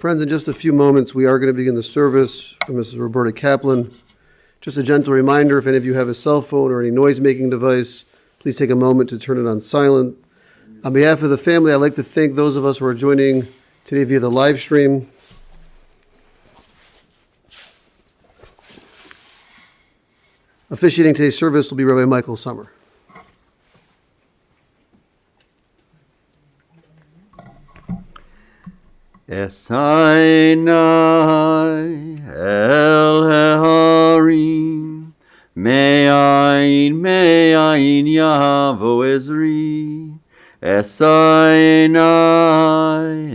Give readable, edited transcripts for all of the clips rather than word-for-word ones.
Friends, in just a few moments, we are going to begin the service from Mrs. Roberta Kaplan. Just a gentle reminder, if any of you have a cell phone or any noise-making device, please take a moment to turn it on silent. On behalf of the family, I'd like to thank those of us who are joining today via the live stream. Officiating today's service will be Rabbi Michael Sommer. Esainai el harim, me'ayin yavo ezri. Esainai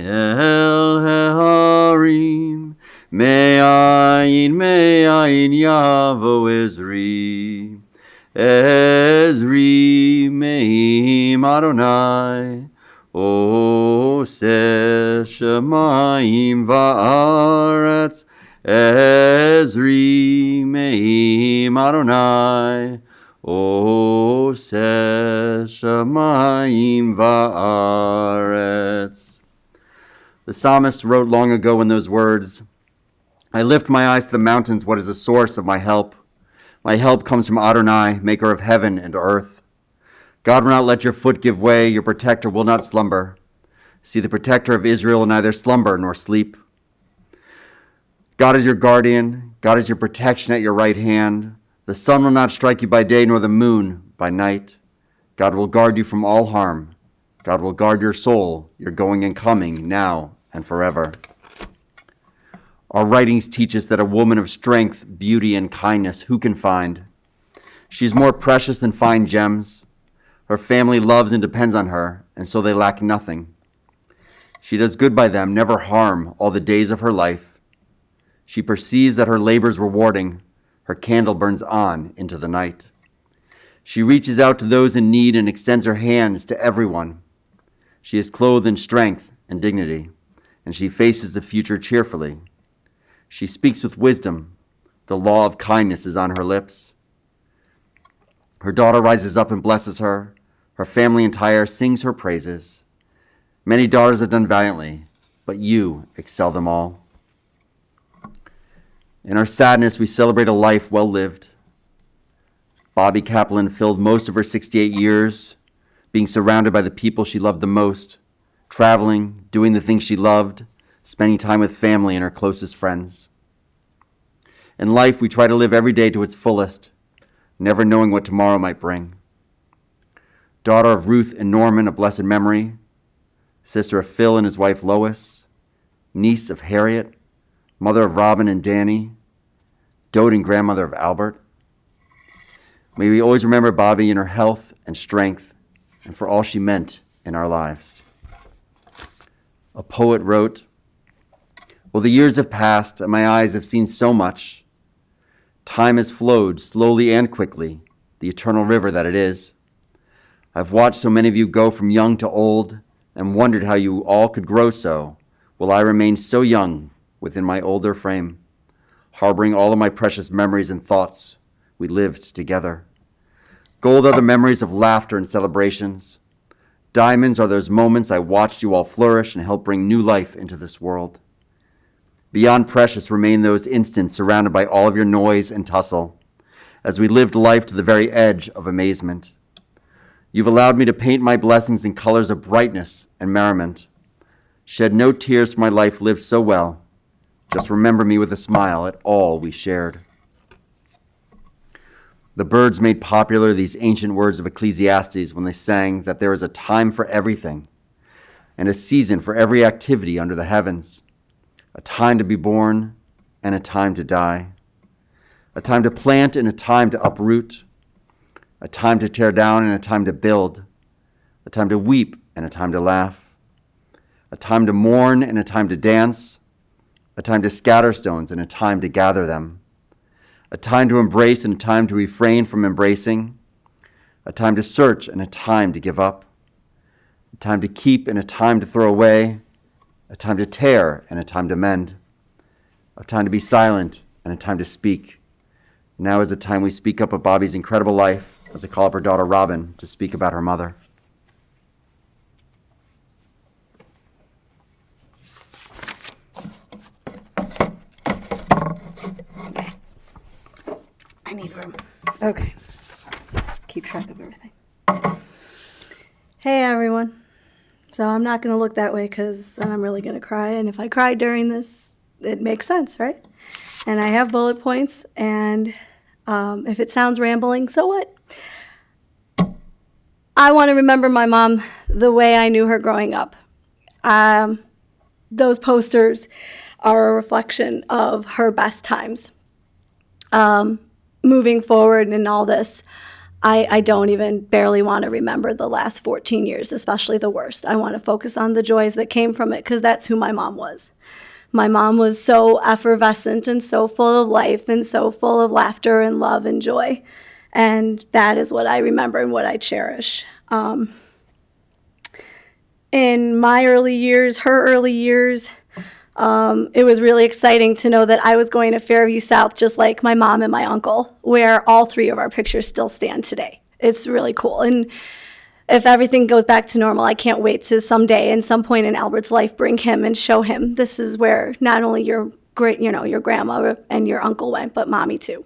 el harim, me'ayin yavo ezri. Ezri me'im Adonai, Oseh Shemayim va'aretz, Ezri me'im Adonai, Oseh Shemayim va'aretz. The psalmist wrote long ago in those words, I lift my eyes to the mountains, what is the source of my help? My help comes from Adonai, maker of heaven and earth. God will not let your foot give way, your protector will not slumber. See, the protector of Israel will neither slumber nor sleep. God is your guardian, God is your protection at your right hand. The sun will not strike you by day, nor the moon by night. God will guard you from all harm. God will guard your soul, your going and coming, now and forever. Our writings teach us that a woman of strength, beauty, and kindness, who can find? She is more precious than fine gems. Her family loves and depends on her, and so they lack nothing. She does good by them, never harm, all the days of her life. She perceives that her labor is rewarding. Her candle burns on into the night. She reaches out to those in need and extends her hands to everyone. She is clothed in strength and dignity, and she faces the future cheerfully. She speaks with wisdom. The law of kindness is on her lips. Her daughter rises up and blesses her. Her family entire sings her praises. Many daughters have done valiantly, but you excel them all. In our sadness, we celebrate a life well lived. Bobby Kaplan filled most of her 68 years being surrounded by the people she loved the most, traveling, doing the things she loved, spending time with family and her closest friends. In life, we try to live every day to its fullest, never knowing what tomorrow might bring. Daughter of Ruth and Norman of blessed memory, sister of Phil and his wife Lois, niece of Harriet, mother of Robyn and Danny, doting grandmother of Albert. May we always remember Bobby in her health and strength and for all she meant in our lives. A poet wrote, well, the years have passed and my eyes have seen so much. Time has flowed slowly and quickly, the eternal river that it is. I've watched so many of you go from young to old and wondered how you all could grow so, while I remain so young within my older frame, harboring all of my precious memories and thoughts we lived together. Gold are the memories of laughter and celebrations. Diamonds are those moments I watched you all flourish and help bring new life into this world. Beyond precious remain those instants surrounded by all of your noise and tussle, as we lived life to the very edge of amazement. You've allowed me to paint my blessings in colors of brightness and merriment. Shed no tears for my life lived so well. Just remember me with a smile at all we shared. The birds made popular these ancient words of Ecclesiastes when they sang that there is a time for everything and a season for every activity under the heavens. A time to be born and a time to die. A time to plant and a time to uproot. A time to tear down and a time to build. A time to weep and a time to laugh. A time to mourn and a time to dance. A time to scatter stones and a time to gather them. A time to embrace and a time to refrain from embracing. A time to search and a time to give up. A time to keep and a time to throw away. A time to tear and a time to mend. A time to be silent and a time to speak. Now is the time we speak up of Bobby's incredible life as I call up her daughter Robyn to speak about her mother. need room. Okay. Keep track of everything. Hey, everyone. So I'm not going to look that way because then I'm really going to cry. And if I cry during this, it makes sense, right? And I have bullet points. And if it sounds rambling, so what? I want to remember my mom the way I knew her growing up. Those posters are a reflection of her best times. Moving forward in all this, I don't even barely want to remember the last 14 years, especially the worst. I want to focus on the joys that came from it because that's who my mom was. My mom was so effervescent and so full of life and so full of laughter and love and joy. And that is what I remember and what I cherish. In my early years, her early years, it was really exciting to know that I was going to Fairview South just like my mom and my uncle, where all three of our pictures still stand today. It's really cool. And if everything goes back to normal, I can't wait to someday, in some point in Albert's life, bring him and show him this is where not only your great, your grandma and your uncle went, but mommy too.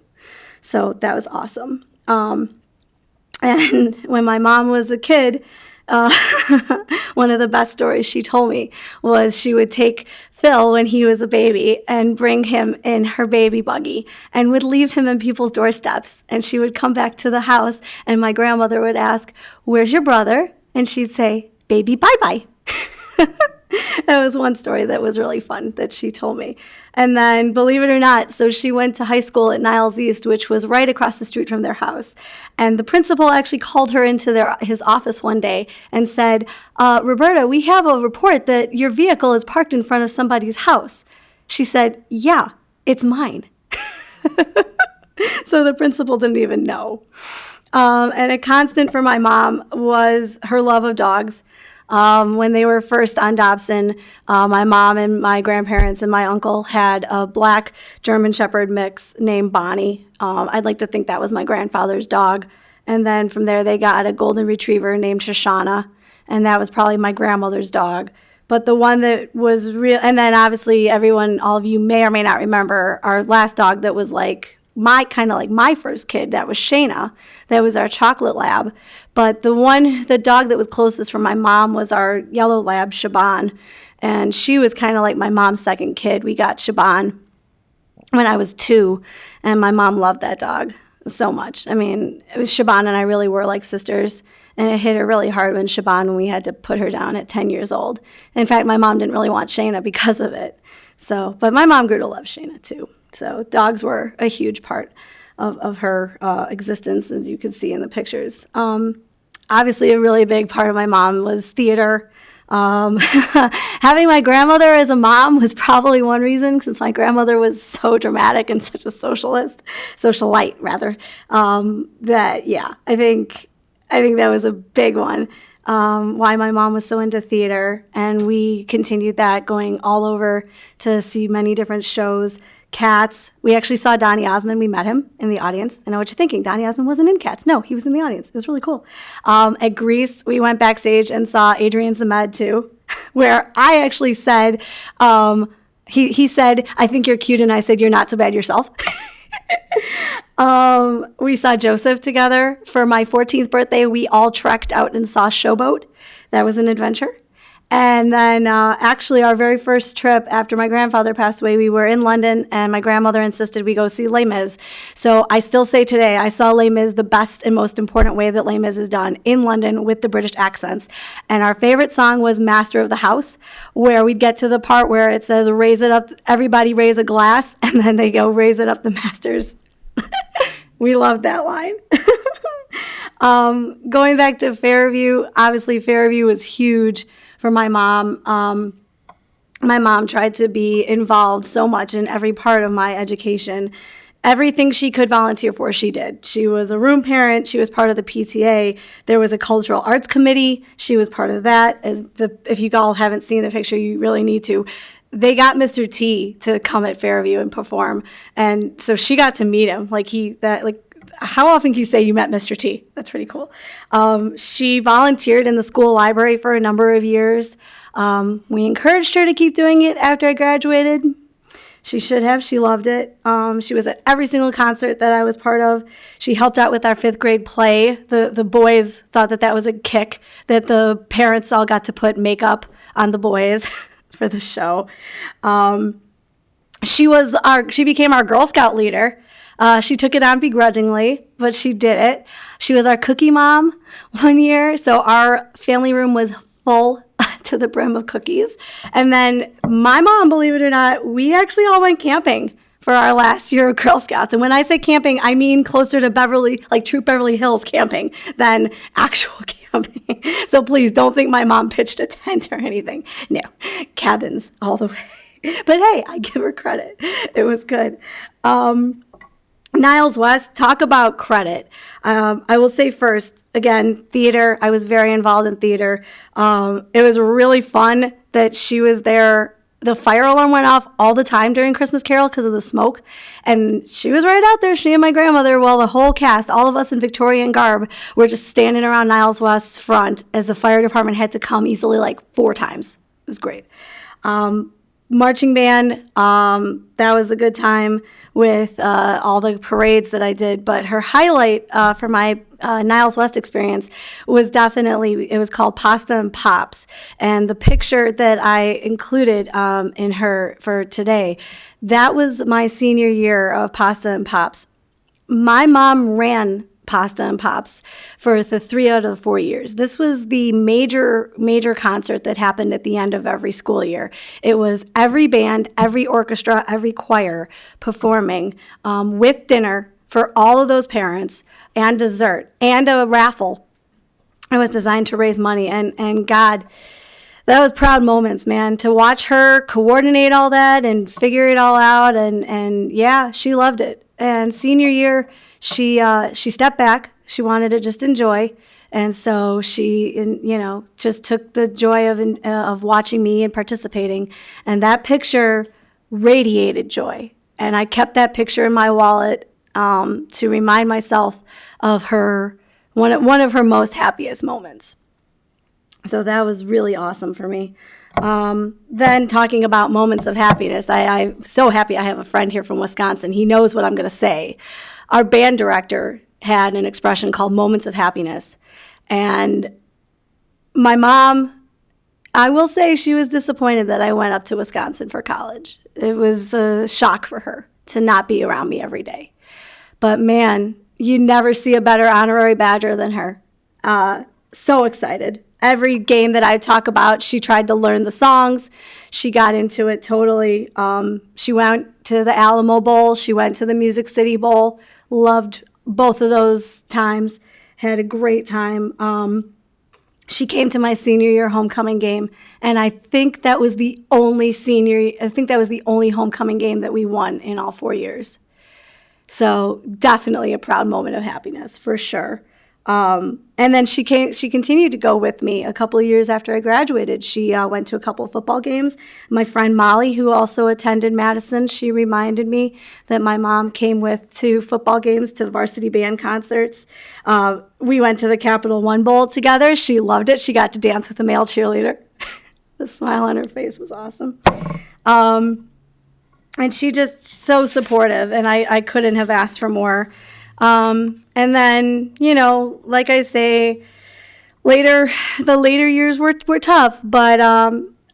So that was awesome. And when my mom was a kid, one of the best stories she told me was she would take Phil when he was a baby and bring him in her baby buggy and would leave him in people's doorsteps. And she would come back to the house and my grandmother would ask, "Where's your brother?" And she'd say, "Baby, bye-bye." That was one story that was really fun that she told me. And then, believe it or not, so she went to high school at Niles East, which was right across the street from their house. And the principal actually called her into his office one day and said, "Roberta, we have a report that your vehicle is parked in front of somebody's house." She said, "Yeah, it's mine." So the principal didn't even know. And a constant for my mom was her love of dogs. When they were first on Dobson, my mom and my grandparents and my uncle had a black German Shepherd mix named Bonnie. I'd like to think that was my grandfather's dog. And then from there, they got a golden retriever named Shoshana, and that was probably my grandmother's dog. But the one that was real, and then obviously all of you may or may not remember our last dog that was like my first kid, that was Shayna. That was our chocolate lab. But the dog that was closest for my mom was our yellow lab, Shaban. And she was kind of like my mom's second kid. We got Shaban when I was 2, and my mom loved that dog so much. I mean, it was Shaban and I really were like sisters. And it hit her really hard when we had to put her down at 10 years old. In fact, my mom didn't really want Shayna because of it. But my mom grew to love Shayna too. So dogs were a huge part of her existence, as you can see in the pictures. Obviously, a really big part of my mom was theater. Having my grandmother as a mom was probably one reason, since my grandmother was so dramatic and such a socialite rather. I think that was a big one. Why my mom was so into theater, and we continued that, going all over to see many different shows. Cats. We actually saw Donny Osmond. We met him in the audience. I know what you're thinking. Donny Osmond wasn't in Cats. No, he was in the audience. It was really cool. At Grease, we went backstage and saw Adrian Zemed too, where I actually said, he said, "I think you're cute," and I said, "You're not so bad yourself." We saw Joseph together. For my 14th birthday, we all trekked out and saw Showboat. That was an adventure. And then actually our very first trip after my grandfather passed away, we were in London, and my grandmother insisted we go see Les Mis. So I still say today, I saw Les Mis the best and most important way that Les Mis is done, in London with the British accents. And our favorite song was Master of the House, where we'd get to the part where it says, "Raise it up, everybody raise a glass," and then they go, "Raise it up, the masters." We loved that line. Going back to Fairview, obviously Fairview was huge for my mom. My mom tried to be involved so much in every part of my education. Everything she could volunteer for, she did. She was a room parent. She was part of the PTA. There was a cultural arts committee. She was part of that. If you all haven't seen the picture, you really need to. They got Mr. T to come at Fairview and perform, and so she got to meet him. How often can you say you met Mr. T? That's pretty cool. She volunteered in the school library for a number of years. We encouraged her to keep doing it after I graduated. She should have. She loved it. She was at every single concert that I was part of. She helped out with our 5th grade play. The boys thought that was a kick, that the parents all got to put makeup on the boys for the show. She became our Girl Scout leader. She took it on begrudgingly, but she did it. She was our cookie mom one year, so our family room was full to the brim of cookies. And then my mom, believe it or not, we actually all went camping for our last year of Girl Scouts. And when I say camping, I mean closer to Troop Beverly Hills camping than actual camping. So please don't think my mom pitched a tent or anything. No, cabins all the way. But hey, I give her credit. It was good. Niles West, talk about credit. I will say first, again, theater. I was very involved in theater. It was really fun that she was there. The fire alarm went off all the time during Christmas Carol because of the smoke. And she was right out there, she and my grandmother, while the whole cast, all of us in Victorian garb, were just standing around Niles West's front as the fire department had to come easily 4 times. It was great. Marching band, that was a good time with all the parades that I did. But her highlight for my Niles West experience was it was called Pasta and Pops. And the picture that I included in her for today, that was my senior year of Pasta and Pops. My mom ran Pasta and Pops for the 3 out of the 4 years. This was the major concert that happened at the end of every school year. It was every band, every orchestra, every choir performing with dinner for all of those parents and dessert and a raffle. It was designed to raise money, and God, that was proud moments, man, to watch her coordinate all that and figure it all out, and yeah, she loved it. And senior year, she stepped back. She wanted to just enjoy, and so she, just took the joy of watching me and participating. And that picture radiated joy, and I kept that picture in my wallet to remind myself of her one of her most happiest moments. So that was really awesome for me. Then talking about moments of happiness, I'm so happy I have a friend here from Wisconsin. He knows what I'm going to say. Our band director had an expression called moments of happiness. And my mom, I will say she was disappointed that I went up to Wisconsin for college. It was a shock for her to not be around me every day. But man, you never see a better honorary Badger than her. So excited. Every game that I talk about, she tried to learn the songs. She got into it totally. She went to the Alamo Bowl. She went to the Music City Bowl. Loved both of those times. Had a great time. She came to my senior year homecoming game, and I think that was the only homecoming game that we won in all 4 years. So definitely a proud moment of happiness for sure. And then she continued to go with me a couple of years after I graduated. She went to a couple of football games. My friend Molly, who also attended Madison, she reminded me that my mom came with to football games, to varsity band concerts. We went to the Capital One Bowl together. She loved it. She got to dance with a male cheerleader. The smile on her face was awesome. And she just so supportive, and I couldn't have asked for more. And then, like I say, the later years were tough, but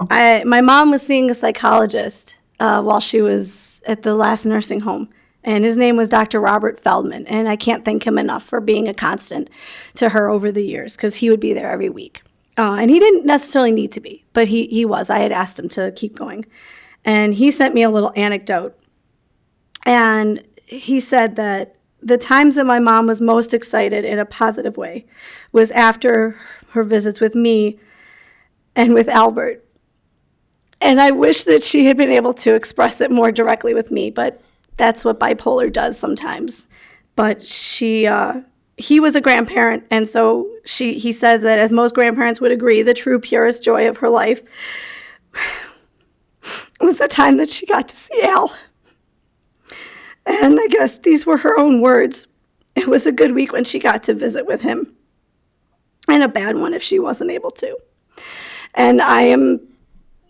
my mom was seeing a psychologist while she was at the last nursing home, and his name was Dr. Robert Feldman, and I can't thank him enough for being a constant to her over the years, because he would be there every week. And he didn't necessarily need to be, but he was. I had asked him to keep going. And he sent me a little anecdote, and he said that the times that my mom was most excited in a positive way was after her visits with me and with Albert. And I wish that she had been able to express it more directly with me, but that's what bipolar does sometimes. But he was a grandparent, and so he says that, as most grandparents would agree, the true purest joy of her life was the time that she got to see Al. And I guess these were her own words. It was a good week when she got to visit with him, and a bad one if she wasn't able to. And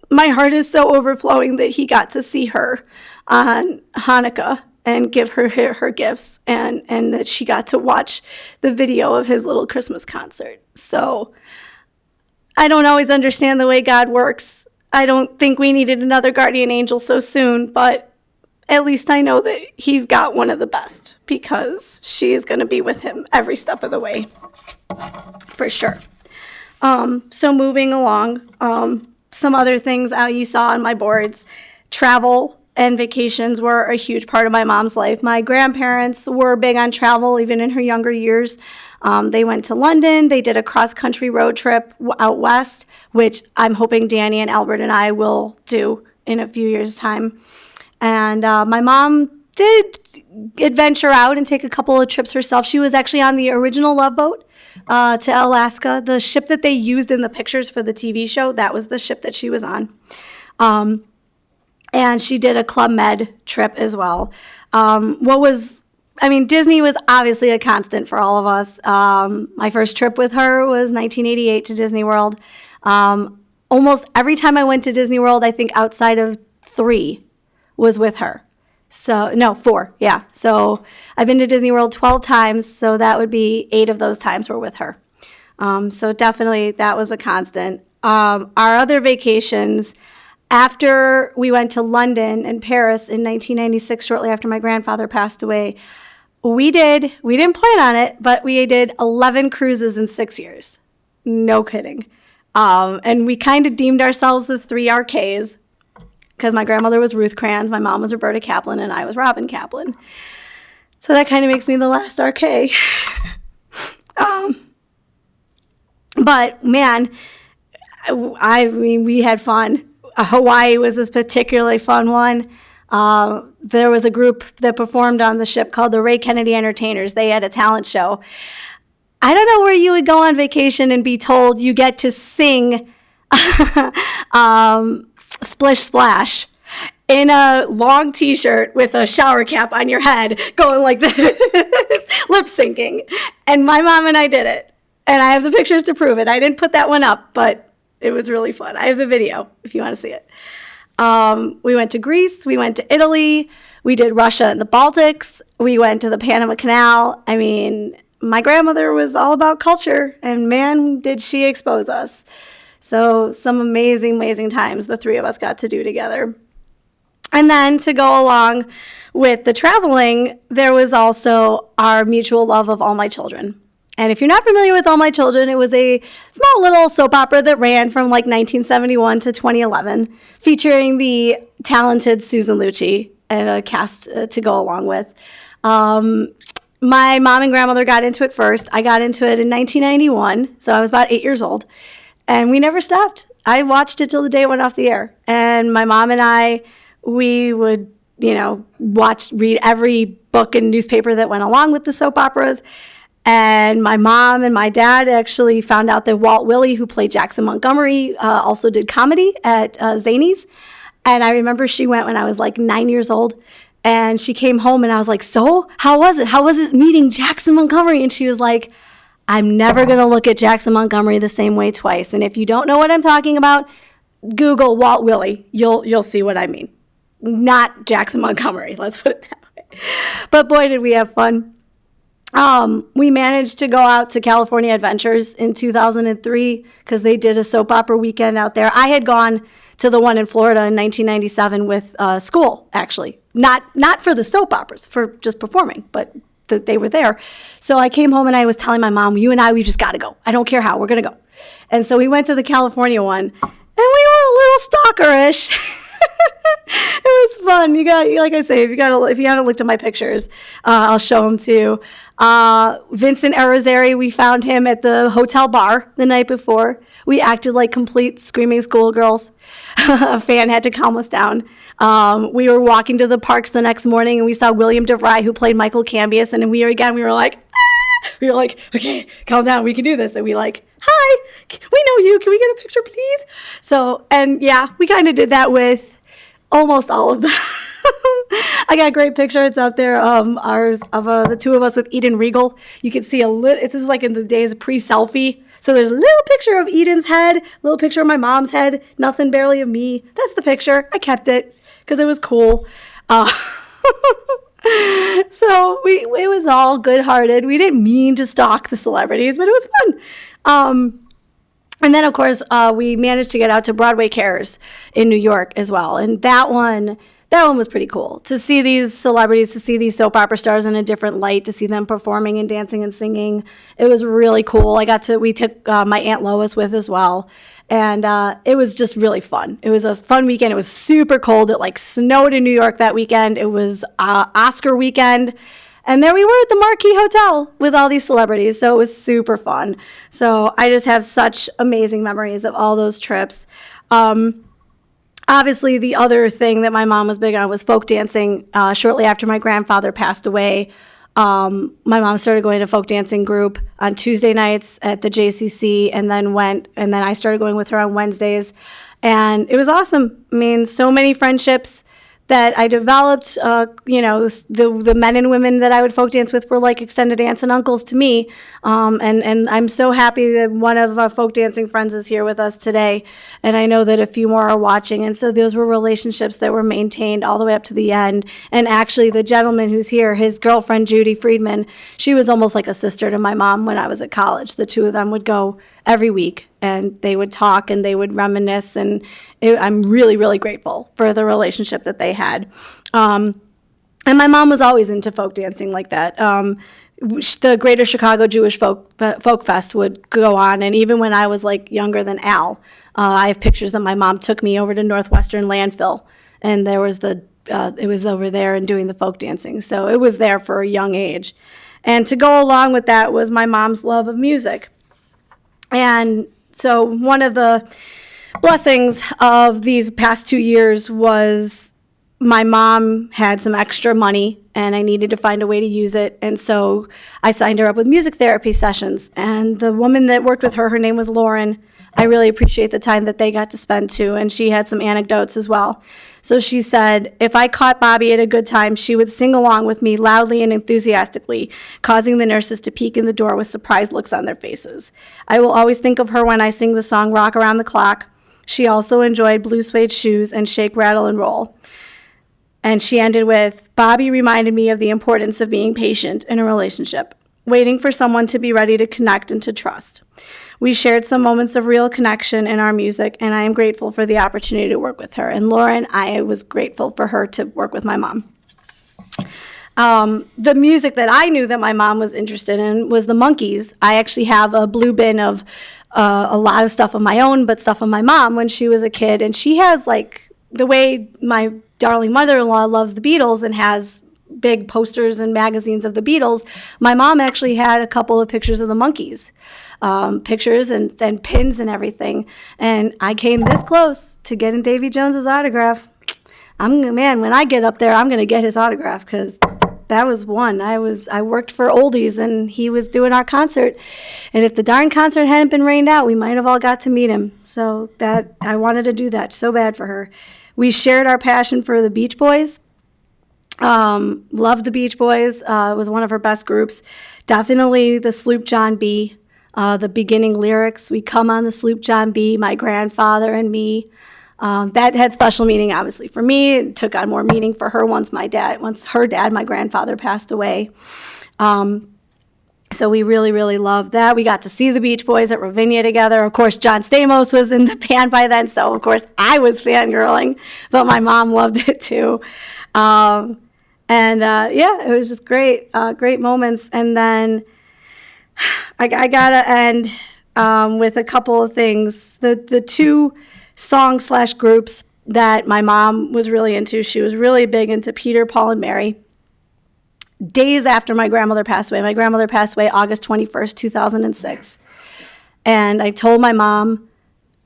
my heart is so overflowing that he got to see her. on Hanukkah and give her gifts, and that she got to watch the video of his little Christmas concert. So I don't always understand the way God works. I don't think we needed another guardian angel so soon, but at least I know that he's got one of the best, because she is going to be with him every step of the way, for sure. So moving along, some other things you saw on my boards. Travel and vacations were a huge part of my mom's life. My grandparents were big on travel, even in her younger years. They went to London. They did a cross-country road trip out west, which I'm hoping Danny and Albert and I will do in a few years' time. And my mom did adventure out and take a couple of trips herself. She was actually on the original Love Boat to Alaska. The ship that they used in the pictures for the TV show, that was the ship that she was on. And she did a Club Med trip as well. Disney was obviously a constant for all of us. My first trip with her was 1988 to Disney World. Almost every time I went to Disney World, I think outside of 3 was with her. 4, yeah. So I've been to Disney World 12 times, so that would be 8 of those times were with her. So definitely that was a constant. Our other vacations, after we went to London and Paris in 1996, shortly after my grandfather passed away, we didn't plan on it, but we did 11 cruises in 6 years. No kidding. And we kind of deemed ourselves the 3 RKs, because my grandmother was Ruth Kranz, my mom was Roberta Kaplan, and I was Robyn Kaplan. So that kind of makes me the last RK. But man, we had fun. Hawaii was this particularly fun one. There was a group that performed on the ship called the Ray Kennedy Entertainers. They had a talent show. I don't know where you would go on vacation and be told you get to sing Splish Splash in a long t-shirt with a shower cap on your head going like this, lip syncing. And my mom and I did it. And I have the pictures to prove it. I didn't put that one up, but it was really fun. I have the video if you want to see it. We went to Greece. We went to Italy. We did Russia and the Baltics. We went to the Panama Canal. I mean, my grandmother was all about culture, and man, did she expose us. So some amazing, amazing times the 3 of us got to do together. And then to go along with the traveling, there was also our mutual love of All My Children. And if you're not familiar with All My Children, it was a small little soap opera that ran from like 1971 to 2011, featuring the talented Susan Lucci and a cast to go along with. My mom and grandmother got into it first. I got into it in 1991, so I was about 8 years old. And we never stopped. I watched it till the day it went off the air. And my mom and I, we would, read every book and newspaper that went along with the soap operas. And my mom and my dad actually found out that Walt Willey, who played Jackson Montgomery, also did comedy at Zanies. And I remember she went when I was like 9 years old. And she came home and I was like, so how was it? How was it meeting Jackson Montgomery? And she was like, I'm never going to look at Jackson Montgomery the same way twice. And if you don't know what I'm talking about, Google Walt Willey. You'll see what I mean. Not Jackson Montgomery. Let's put it that way. But boy, did we have fun. We managed to go out to California Adventures in 2003 because they did a soap opera weekend out there. I had gone to the one in Florida in 1997 with school, actually. Not for the soap operas, for just performing, but they were there. So I came home and I was telling my mom, you and I, we just got to go. I don't care how, we're going to go. And so we went to the California one, and we were a little stalkerish. It was fun. Like I say, if you haven't looked at my pictures, I'll show them to you. Vincent Arizari, we found him at the hotel bar the night before. We acted like complete screaming schoolgirls. A fan had to calm us down. We were walking to the parks the next morning, and we saw William DeVry, who played Michael Cambius, and we were like, ah! We were like, okay, calm down, we can do this. And we like, hi, we know you. Can we get a picture, please? So, and yeah, we kind of did that with almost all of them. I got a great picture. It's out there. Ours of the 2 of us with Eden Regal. You can see it's just like in the days of pre-selfie. So there's a little picture of Eden's head, a little picture of my mom's head, nothing barely of me. That's the picture. I kept it because it was cool. Uh, so it was all good-hearted. We didn't mean to stalk the celebrities, but it was fun. And then, of course, we managed to get out to Broadway Cares in New York as well. And that one was pretty cool, to see these celebrities, to see these soap opera stars in a different light, to see them performing and dancing and singing. It was really cool. We took my Aunt Lois with as well. And it was just really fun. It was a fun weekend. It was super cold. It snowed in New York that weekend. It was Oscar weekend. And there we were at the Marquis Hotel with all these celebrities. So it was super fun. So I just have such amazing memories of all those trips. Obviously, the other thing that my mom was big on was folk dancing. Shortly after my grandfather passed away, my mom started going to folk dancing group on Tuesday nights at the JCC, and then I started going with her on Wednesdays, and it was awesome. I mean, so many friendships that I developed. The men and women that I would folk dance with were like extended aunts and uncles to me, and I'm so happy that one of our folk dancing friends is here with us today, and I know that a few more are watching, and so those were relationships that were maintained all the way up to the end. And actually, the gentleman who's here, his girlfriend Judy Friedman, she was almost like a sister to my mom when I was at college. The two of them would go every week, and they would talk and they would reminisce, and I'm really, really grateful for the relationship that they had. And my mom was always into folk dancing like that. The Greater Chicago Jewish Folk Fest would go on, and even when I was younger than Al, I have pictures that my mom took me over to Northwestern Landfill, and there was it was over there and doing the folk dancing. So it was there for a young age. And to go along with that was my mom's love of music. And so one of the blessings of these past 2 years was my mom had some extra money and I needed to find a way to use it. And so I signed her up with music therapy sessions. And the woman that worked with her name was Lauren. I really appreciate the time that they got to spend too. And she had some anecdotes as well. So she said, if I caught Bobby at a good time, she would sing along with me loudly and enthusiastically, causing the nurses to peek in the door with surprised looks on their faces. I will always think of her when I sing the song Rock Around the Clock. She also enjoyed Blue Suede Shoes and Shake, Rattle, and Roll. And she ended with, Bobby reminded me of the importance of being patient in a relationship, waiting for someone to be ready to connect and to trust. We shared some moments of real connection in our music, and I am grateful for the opportunity to work with her. And Lauren, I was grateful for her to work with my mom. The music that I knew that my mom was interested in was the Monkees. I actually have a blue bin of a lot of stuff of my own, but stuff of my mom when she was a kid. And she has the way my darling mother-in-law loves the Beatles and has big posters and magazines of the Beatles. My mom actually had a couple of pictures of the Monkees, pictures and pins and everything. And I came this close to getting Davy Jones's autograph. When I get up there, I'm going to get his autograph because that was one. I worked for Oldies and he was doing our concert. And if the darn concert hadn't been rained out, we might have all got to meet him. So that I wanted to do that so bad for her. We shared our passion for the Beach Boys. Loved the Beach Boys. It was one of her best groups. Definitely the Sloop John B. The beginning lyrics, we come on the Sloop John B, my grandfather and me. That had special meaning, obviously, for me. It took on more meaning for her once her dad, my grandfather, passed away. So we really, really loved that. We got to see the Beach Boys at Ravinia together. Of course, John Stamos was in the band by then, so of course I was fangirling, but my mom loved it too. It was just great moments. And then I gotta end with a couple of things. The two song/groups that my mom was really into, she was really big into Peter, Paul, and Mary. Days after my grandmother passed away August 21st, 2006. And I told my mom,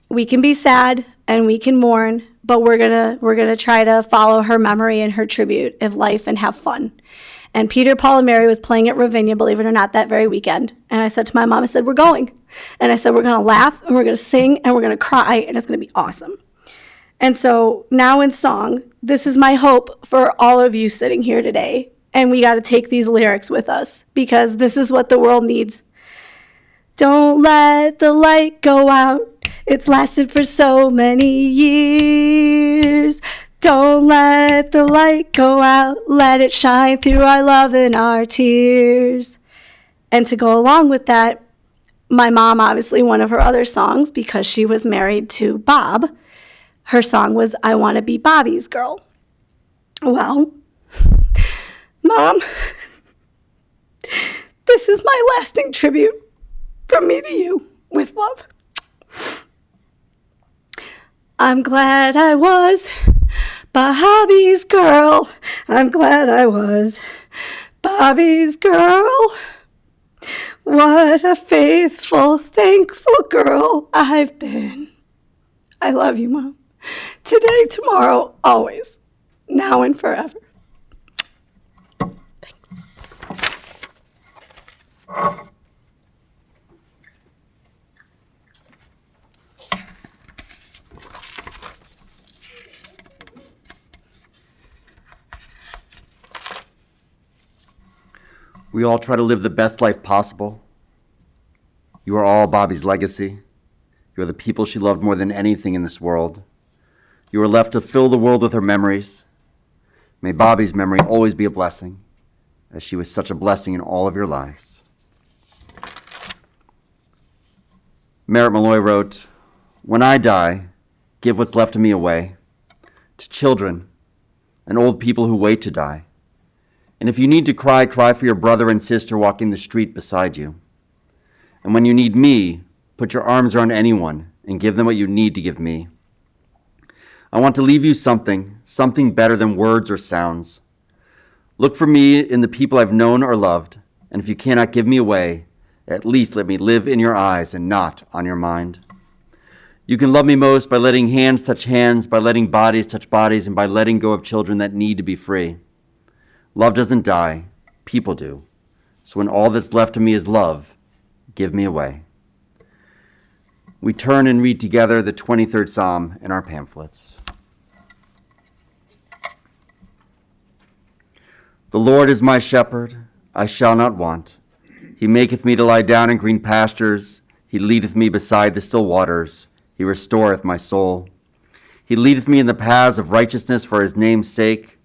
we can be sad and we can mourn, but we're gonna try to follow her memory and her tribute of life and have fun. And Peter, Paul, and Mary was playing at Ravinia, believe it or not, that very weekend. And I said to my mom, we're going. And I said, we're gonna laugh and we're gonna sing and we're gonna cry and it's gonna be awesome. And so now in song, this is my hope for all of you sitting here today. And we got to take these lyrics with us because this is what the world needs. Don't let the light go out. It's lasted for so many years. Don't let the light go out, let it shine through our love and our tears. And to go along with that, my mom, obviously, one of her other songs, because she was married to Bob, her song was I Want to Be Bobby's Girl. Well, Mom, this is my lasting tribute from me to you, with love. I'm glad I was Bobby's girl. I'm glad I was Bobby's girl. What a faithful, thankful girl I've been. I love you, Mom. Today, tomorrow, always. Now and forever. Thanks. We all try to live the best life possible. You are all Bobby's legacy. You are the people she loved more than anything in this world. You are left to fill the world with her memories. May Bobby's memory always be a blessing, as she was such a blessing in all of your lives. Merritt Malloy wrote, "When I die, give what's left of me away to children and old people who wait to die. And if you need to cry, cry for your brother and sister walking the street beside you. And when you need me, put your arms around anyone and give them what you need to give me. I want to leave you something better than words or sounds. Look for me in the people I've known or loved, and if you cannot give me away, at least let me live in your eyes and not on your mind. You can love me most by letting hands touch hands, by letting bodies touch bodies, and by letting go of children that need to be free. Love doesn't die, people do. So when all that's left of me is love, give me away." We turn and read together the 23rd Psalm in our pamphlets. The Lord is my shepherd, I shall not want. He maketh me to lie down in green pastures. He leadeth me beside the still waters. He restoreth my soul. He leadeth me in the paths of righteousness for his name's sake.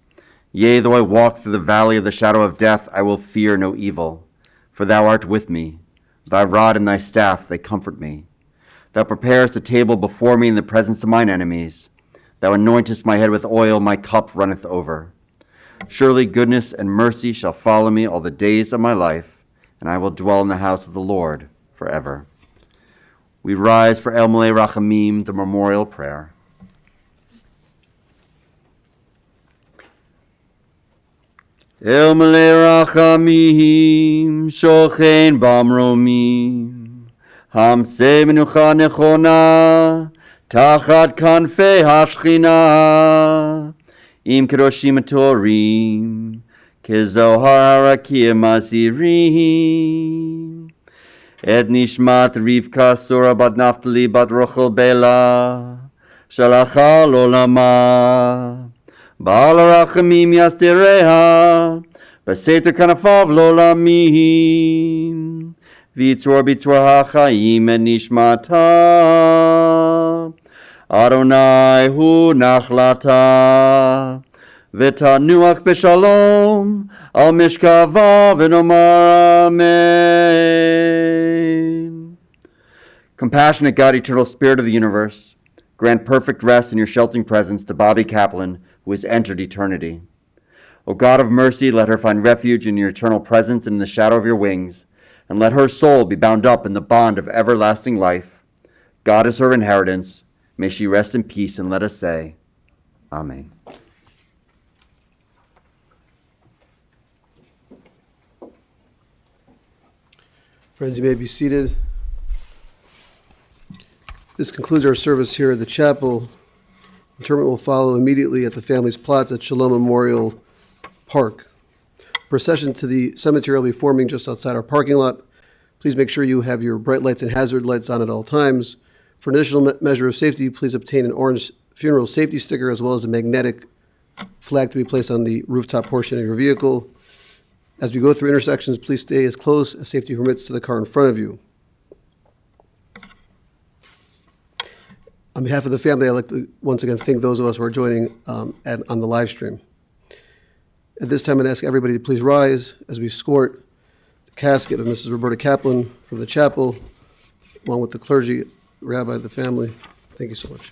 Yea, though I walk through the valley of the shadow of death, I will fear no evil. For thou art with me. Thy rod and thy staff, they comfort me. Thou preparest a table before me in the presence of mine enemies. Thou anointest my head with oil, my cup runneth over. Surely goodness and mercy shall follow me all the days of my life, and I will dwell in the house of the Lord forever. We rise for El Malei Rachamim, the memorial prayer. El Malei Rachamim, Shochen Bamromim, Hamse Menucha Nechona, Tachat Kanfei Hashchina, Im Kedoshim Torim, Kezohar Harakim Azirim, Et Nishmat Rivka Sura Bat Naftali Bat Rochel Bela, Shalacha Lolama, Baal Rachamim Yastereha, Baseter Kanafav Lolamim, Vitzor Bitzor HaChaim Et Nishmata, Adonai Hu Nachlata, V'tanuach B'Shalom, Al Mishkava V'nomar Amen. Compassionate God, eternal Spirit of the universe, grant perfect rest in your sheltering presence to Bobby Kaplan, who has entered eternity. O God of mercy, let her find refuge in your eternal presence and in the shadow of your wings, and let her soul be bound up in the bond of everlasting life. God is her inheritance. May she rest in peace, and let us say, Amen. Friends, you may be seated. This concludes our service here at the chapel. Interment will follow immediately at the family's plots at Shalom Memorial Park. Procession to the cemetery will be forming just outside our parking lot. Please make sure you have your bright lights and hazard lights on at all times. For an additional measure of safety, please obtain an orange funeral safety sticker as well as a magnetic flag to be placed on the rooftop portion of your vehicle. As we go through intersections, please stay as close as safety permits to the car in front of you. On behalf of the family, I'd like to once again thank those of us who are joining on the live stream. At this time, I'd ask everybody to please rise as we escort the casket of Mrs. Roberta Kaplan from the chapel, along with the clergy, rabbi, the family. Thank you so much.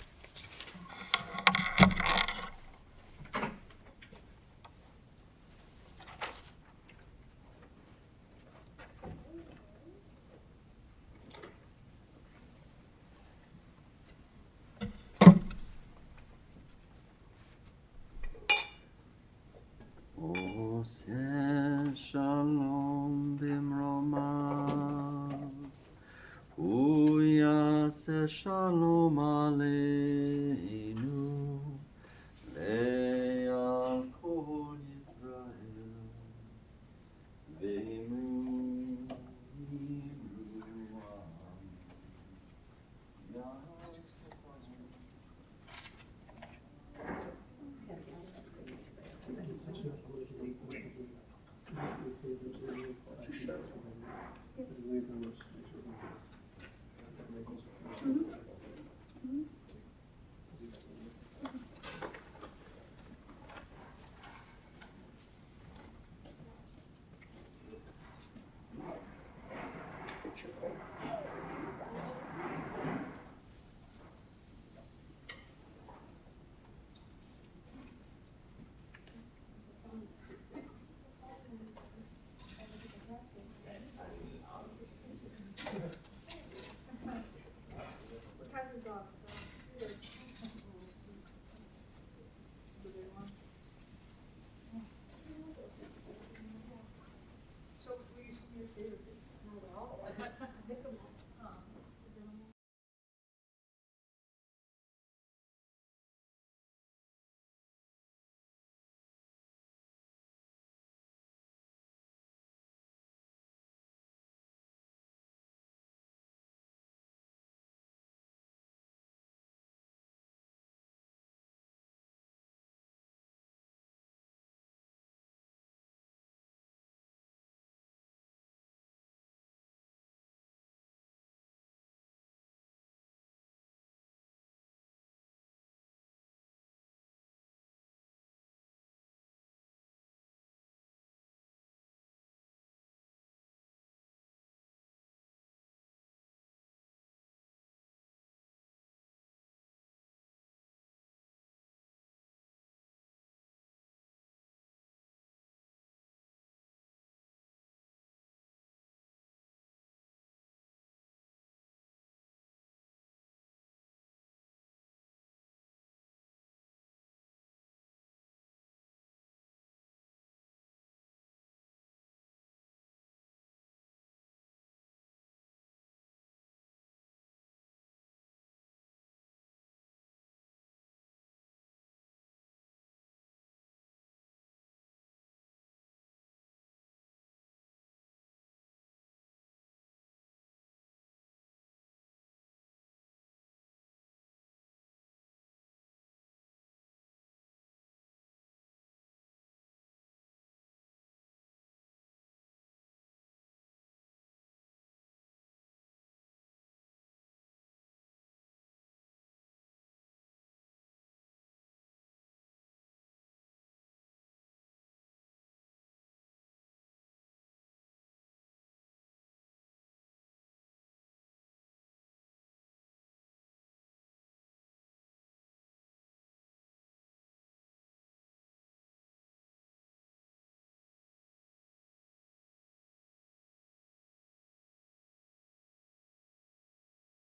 Shalom bimroma, uyase shalom aleinu, le'al kol Yisrael, ve'emu So please, do me a favor.